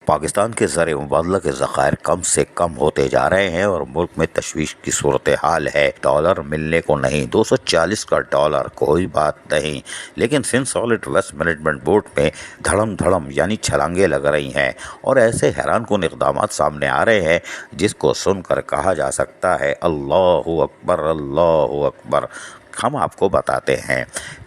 پاکستان کے زر مبادلہ کے ذخائر کم سے کم ہوتے جا رہے ہیں اور ملک میں تشویش کی صورتحال ہے۔ ڈالر ملنے کو نہیں، 240 کا ڈالر، کوئی بات نہیں، لیکن Sindh solid waste management board میں دھڑم یعنی چھلانگیں لگ رہی ہیں اور ایسے حیران کن اقدامات سامنے آ رہے ہیں جس کو سن کر کہا جا سکتا ہے اللہ اکبر اللہ اکبر۔ ہم آپ کو بتاتے ہیں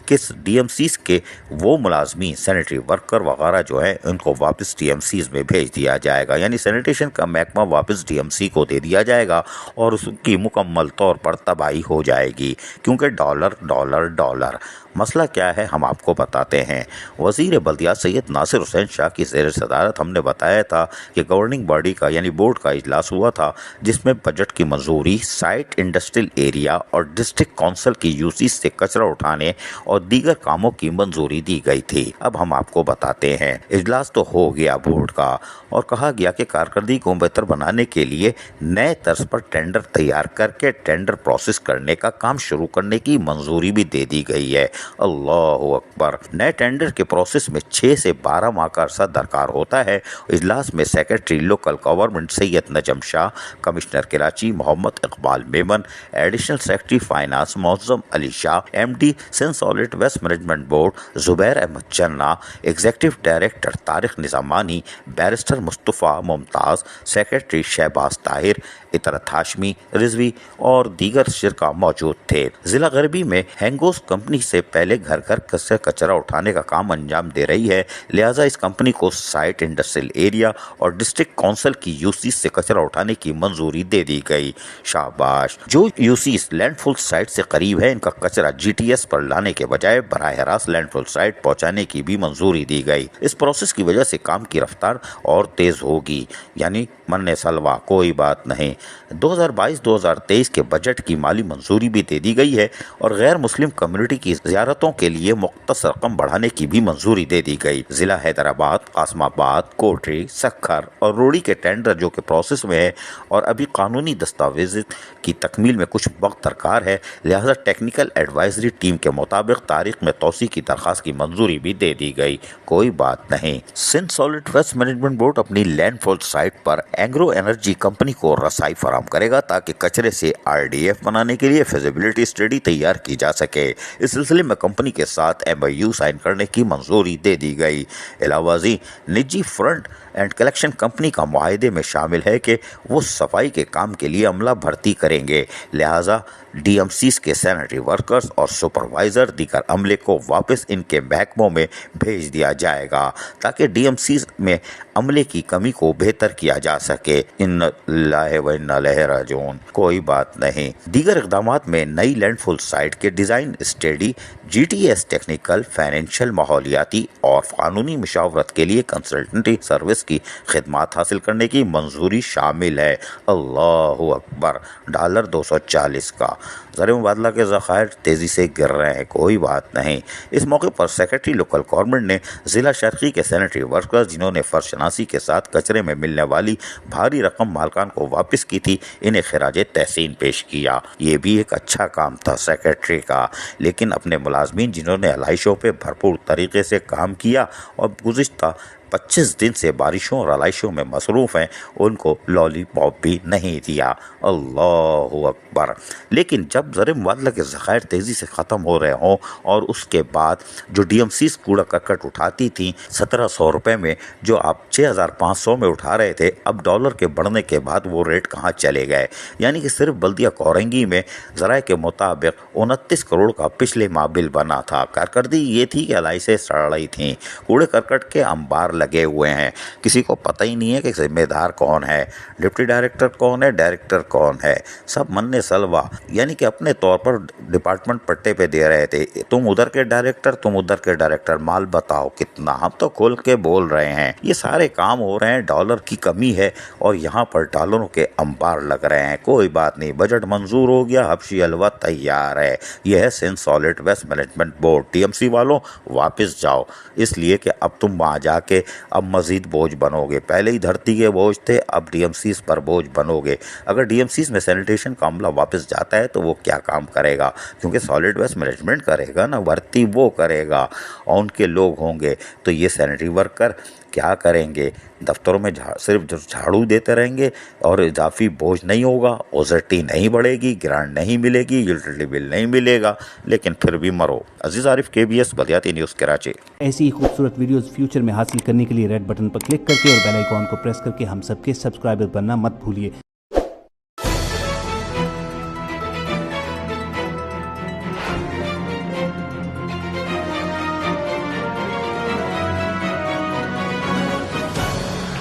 کہ ڈی ایم سیز کے وہ ملازمین سینیٹری ورکر وغیرہ جو ہیں ان کو واپس ڈی ایم سیز میں بھیج دیا جائے گا، یعنی سینیٹیشن کا محکمہ واپس ڈی ایم سی کو دے دیا جائے گا اور اس کی مکمل طور پر تباہی ہو جائے گی، کیونکہ ڈالر ڈالر ڈالر۔ مسئلہ کیا ہے ہم آپ کو بتاتے ہیں۔ وزیر بلدیات سید ناصر حسین شاہ کی زیر صدارت ہم نے بتایا تھا کہ گورننگ باڈی کا یعنی بورڈ کا اجلاس ہوا تھا، جس میں بجٹ کی منظوری سائٹ انڈسٹریل ایریا اور ڈسٹرکٹ کونسل کی یوسی سے کچرا اٹھانے اور دیگر کاموں کی منظوری دی گئی تھی۔ اب ہم آپ کو بتاتے ہیں اجلاس تو ہو گیا بورڈ کا اور کہا گیا کہ کارکردگی کو بہتر بنانے کے لیے نئے طرز پر ٹینڈر تیار کر کے ٹینڈر پروسیس کرنے کا کام شروع کرنے کی منظوری بھی دے دی گئی ہے۔ اللہ اکبر۔ نئے ٹینڈر کے پروسیس میں 6 سے 12 ماہ کا عرصہ درکار ہوتا ہے۔ اجلاس میں secretary local government Syed Najm Shah, commissioner Karachi Muhammad Iqbal Memon, additional secretary finance Moazzam Ali Shah, M D Sindh solid waste management board Zubair Ahmed Chana, executive director Tariq Nizamani, barrister Mustafa Mumtaz, secretary Shahbaz Tahir, Atrat Hashmi Rizvi اور دیگر شرکاء موجود تھے۔ ضلع غربی میں ہینگوز کمپنی سے پہلے گھر گھر سے کچرا اٹھانے کا کام انجام دے رہی ہے، لہٰذا اس کمپنی کو سائٹ انڈسٹریل ایریا اور ڈسٹرکٹ کونسل کی یوسی سے کچرا اٹھانے کی منظوری دے دی گئی۔ شاباش۔ جو یوسی لینڈ فل سائٹ سے قریب ہے ان کا کچرا جی ٹی ایس پر لانے کے بجائے براہ راست لینڈ فل سائٹ پہنچانے کی بھی منظوری دی گئی۔ اس پروسیس کی وجہ سے کام کی رفتار اور تیز ہوگی، یعنی من سلوا، کوئی بات نہیں۔ 2022-2023 کے بجٹ کی مالی منظوری بھی دے دی گئی ہے اور غیر مسلم کمیونٹی کی زیارتوں کے لیے مختص رقم بڑھانے کی بھی منظوری دے دی گئی۔ ضلع حیدرآباد، قاسم آباد، کوٹری، سکھر اور روڑی کے ٹینڈر جو کہ پروسیس میں ہے اور ابھی قانونی دستاویز کی تکمیل میں کچھ وقت درکار ہے، لہذا ٹیکنیکل ایڈوائزری ٹیم کے مطابق تاریخ میں توسیع کی درخواست کی منظوری بھی دے دی گئی، کوئی بات نہیں۔ Sindh solid waste management board اپنی لینڈ فال سائٹ پر اینگرو انرجی کمپنی کو رسائی فراہم کرے گا تاکہ کچرے سے آر ڈی ایف بنانے کے لیے فیزیبلٹی اسٹڈی تیار کی جا سکے۔ اس سلسلے میں کمپنی کے ساتھ ایم او یو سائن کرنے کی منظوری دے دی گئی۔ علاوہ ازیں نجی فرنٹ اینڈ کلیکشن کمپنی کا معاہدے میں شامل ہے کہ وہ صفائی کے کام کے لیے عملہ بھرتی کریں گے، لہٰذا ڈی ایم سیز کے سینیٹری ورکرز اور سپروائزر دیگر عملے کو واپس ان کے محکموں میں بھیج دیا جائے گا تاکہ ڈی ایم سیز میں عملے کی کمی کو بہتر کیا جا سکے۔ ان اللہ و انا الیہ راجعون، کوئی بات نہیں۔ دیگر اقدامات میں نئی لینڈ فل سائٹ کے design study, G T S technical, financial, ماحولیاتی اور قانونی مشاورت کے لیے کنسلٹنٹی سروس کی خدمات حاصل کرنے کی منظوری شامل ہے۔ اللہ اکبر۔ ڈالر 240 کا زر مبادلہ کے ذخائر تیزی سے گر رہے ہیں، کوئی بات نہیں۔ اس موقع پر سیکرٹری لوکل گورنمنٹ نے ضلع شرقی کے سینیٹری ورکرز جنہوں نے فرض شناسی کے ساتھ کچرے میں ملنے والی بھاری رقم مالکان کو واپس کی تھی، انہیں خراج تحسین پیش کیا۔ یہ بھی ایک اچھا کام تھا سیکرٹری کا، لیکن اپنے ملازمین جنہوں نے علائشوں پہ بھرپور طریقے سے کام کیا اور گزشتہ 25 دن سے بارشوں اور علائشوں میں مصروف ہیں، ان کو لالی پاپ بھی نہیں دیا۔ اللہ اکبر۔ لیکن جب زر مبادلہ کے ذخائر تیزی سے ختم ہو رہے ہوں اور اس کے بعد جو ڈی ایم سیز کوڑا کرکٹ اٹھاتی تھیں 1700 روپے میں، جو آپ 6500 میں اٹھا رہے تھے، اب ڈالر کے بڑھنے کے بعد وہ ریٹ کہاں چلے گئے؟ یعنی کہ صرف بلدیہ کورنگی میں ذرائع کے مطابق 29 کروڑ کا پچھلے ماہ بل بنا تھا۔ کارکردگی یہ تھی کہ علائشیں سڑ رہی تھیں، کوڑے کرکٹ کے انبار لگے ہوئے ہیں، کسی کو پتہ ہی نہیں ہے کہ ذمہ دار کون ہے، ڈپٹی ڈائریکٹر کون ہے، ڈائریکٹر کون ہے، سب من سلوا، یعنی کہ اپنے طور پر ڈپارٹمنٹ پٹے پہ دے رہے تھے، تم ادھر کے ڈائریکٹر، تم ادھر کے ڈائریکٹر، مال بتاؤ کتنا، ہم تو کھول کے بول رہے ہیں۔ یہ سارے کام ہو رہے ہیں، ڈالر کی کمی ہے اور یہاں پر ڈالروں کے انبار لگ رہے ہیں، کوئی بات نہیں، بجٹ منظور ہو گیا، حبشی حلوہ تیار ہے۔ یہ ہے Sindh solid waste management board, T M C والوں واپس جاؤ، اس لیے کہ اب تم وہاں جا کے اب مزید بوجھ بنو گے، پہلے ہی دھرتی کے بوجھ تھے، اب ڈی ایم سیز پر بوجھ بنو گے۔ اگر ڈی ایم سیز میں سینیٹیشن کا عملہ واپس جاتا ہے تو وہ کیا کام کرے گا؟ کیونکہ سالٹ ویسٹ مینجمنٹ کرے گا نا، بھرتی وہ کرے گا اور ان کے لوگ ہوں گے، تو یہ سینیٹری ورکر کیا کریں گے؟ دفتروں میں صرف جھاڑو دیتے رہیں گے اور اضافی بوجھ نہیں ہوگا، اوزرٹی نہیں بڑھے گی، گرانٹ نہیں ملے گی، یوٹیلیٹی بل نہیں ملے گا، لیکن پھر بھی مرو۔ عزیز عارف، KBS بلدیاتی نیوز کراچی۔ ایسی ہی خوبصورت ویڈیوز فیوچر میں حاصل کرنے کے لیے ریڈ بٹن پر کلک کر کے اور بیل آئیکن کو پریس کر کے ہم سب کے سبسکرائبر بننا مت بھولیے۔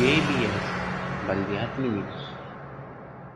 KBS بلدیاتی نیوز۔